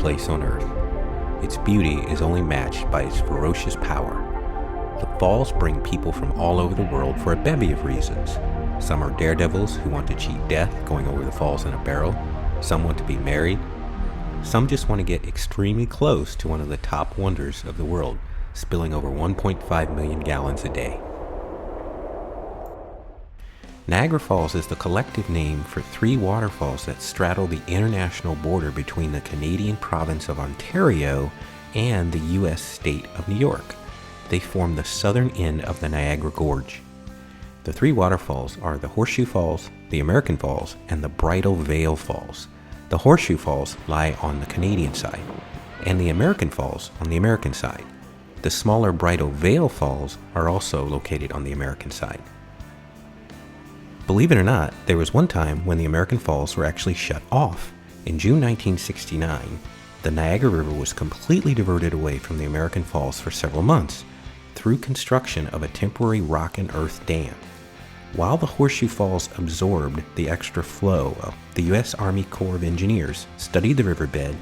place on earth. Its beauty is only matched by its ferocious power. The falls bring people from all over the world for a bevy of reasons. Some are daredevils who want to cheat death going over the falls in a barrel. Some want to be married. Some just want to get extremely close to one of the top wonders of the world, spilling over 1.5 million gallons a day. Niagara Falls is the collective name for three waterfalls that straddle the international border between the Canadian province of Ontario and the U.S. state of New York. They form the southern end of the Niagara Gorge. The three waterfalls are the Horseshoe Falls, the American Falls, and the Bridal Veil Falls. The Horseshoe Falls lie on the Canadian side, and the American Falls on the American side. The smaller Bridal Veil Falls are also located on the American side. Believe it or not, there was one time when the American Falls were actually shut off. In June 1969, the Niagara River was completely diverted away from the American Falls for several months through construction of a temporary rock and earth dam. While the Horseshoe Falls absorbed the extra flow, the U.S. Army Corps of Engineers studied the riverbed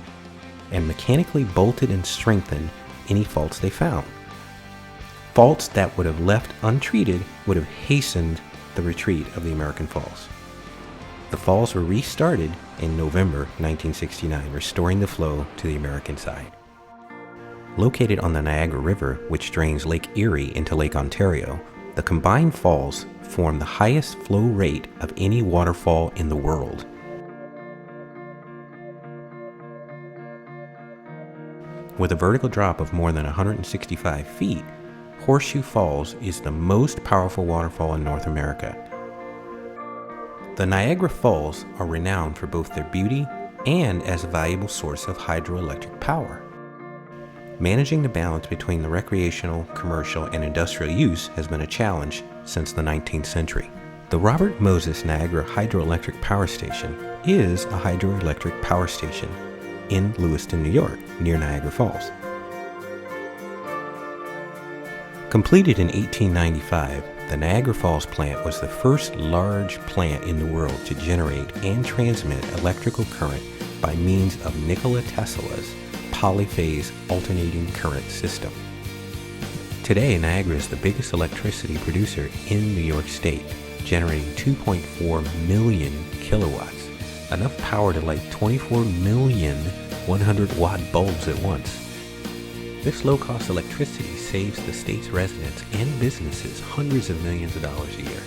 and mechanically bolted and strengthened any faults they found. Faults that would have left untreated would have hastened the retreat of the American Falls. The falls were restarted in November 1969, restoring the flow to the American side. Located on the Niagara River, which drains Lake Erie into Lake Ontario, the combined falls form the highest flow rate of any waterfall in the world. With a vertical drop of more than 165 feet, Horseshoe Falls is the most powerful waterfall in North America. The Niagara Falls are renowned for both their beauty and as a valuable source of hydroelectric power. Managing the balance between the recreational, commercial, and industrial use has been a challenge since the 19th century. The Robert Moses Niagara Hydroelectric Power Station is a hydroelectric power station in Lewiston, New York, near Niagara Falls. Completed in 1895, the Niagara Falls plant was the first large plant in the world to generate and transmit electrical current by means of Nikola Tesla's polyphase alternating current system. Today, Niagara is the biggest electricity producer in New York State, generating 2.4 million kilowatts, enough power to light 24 million 100-watt bulbs at once. This low-cost electricity saves the state's residents and businesses hundreds of millions of dollars a year.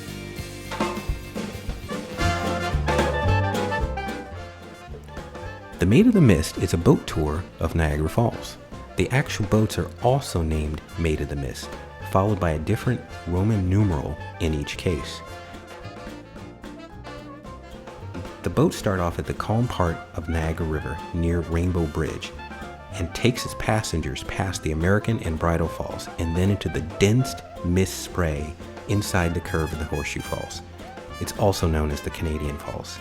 The Maid of the Mist is a boat tour of Niagara Falls. The actual boats are also named Maid of the Mist, followed by a different Roman numeral in each case. The boats start off at the calm part of Niagara River near Rainbow Bridge and takes its passengers past the American and Bridal Falls and then into the dense mist spray inside the curve of the Horseshoe Falls. It's also known as the Canadian Falls.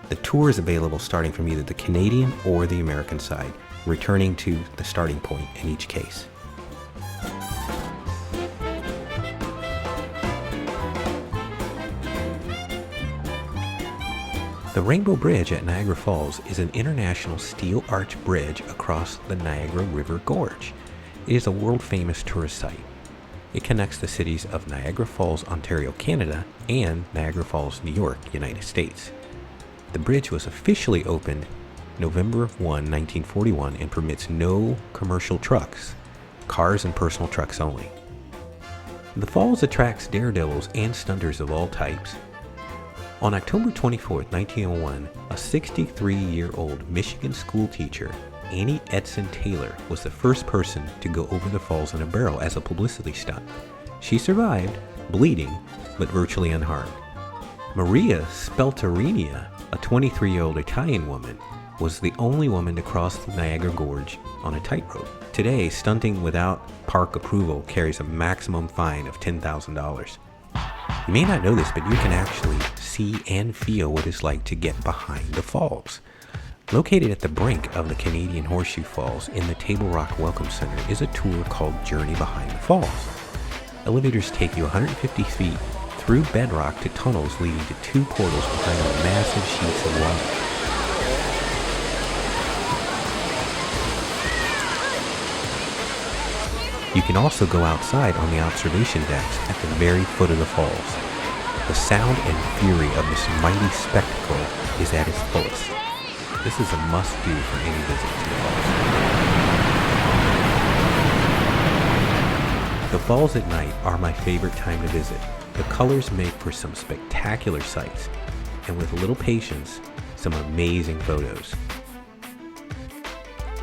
The tour is available starting from either the Canadian or the American side, returning to the starting point in each case. The Rainbow Bridge at Niagara Falls is an international steel arch bridge across the Niagara River Gorge. It is a world-famous tourist site. It connects the cities of Niagara Falls, Ontario, Canada, and Niagara Falls, New York, United States. The bridge was officially opened November 1, 1941, and permits no commercial trucks, cars and personal trucks only. The falls attracts daredevils and stunters of all types. On October 24, 1901, a 63-year-old Michigan school teacher, Annie Edson Taylor, was the first person to go over the falls in a barrel as a publicity stunt. She survived, bleeding, but virtually unharmed. Maria Spelterini, a 23-year-old Italian woman, was the only woman to cross the Niagara Gorge on a tightrope. Today, stunting without park approval carries a maximum fine of $10,000. You may not know this, but you can actually see and feel what it's like to get behind the falls. Located at the brink of the Canadian Horseshoe Falls in the Table Rock Welcome Center is a tour called Journey Behind the Falls. Elevators take you 150 feet through bedrock to tunnels leading to two portals behind massive sheets of water. You can also go outside on the observation decks at the very foot of the falls. The sound and fury of this mighty spectacle is at its fullest. This is a must-do for any visit to the falls. The falls at night are my favorite time to visit. The colors make for some spectacular sights, and with a little patience, some amazing photos.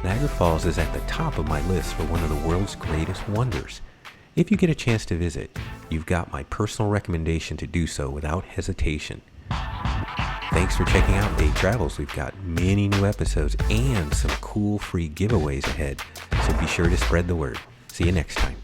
Niagara Falls is at the top of my list for one of the world's greatest wonders. If you get a chance to visit, you've got my personal recommendation to do so without hesitation. Thanks for checking out Day Travels. We've got many new episodes and some cool free giveaways ahead, so be sure to spread the word. See you next time.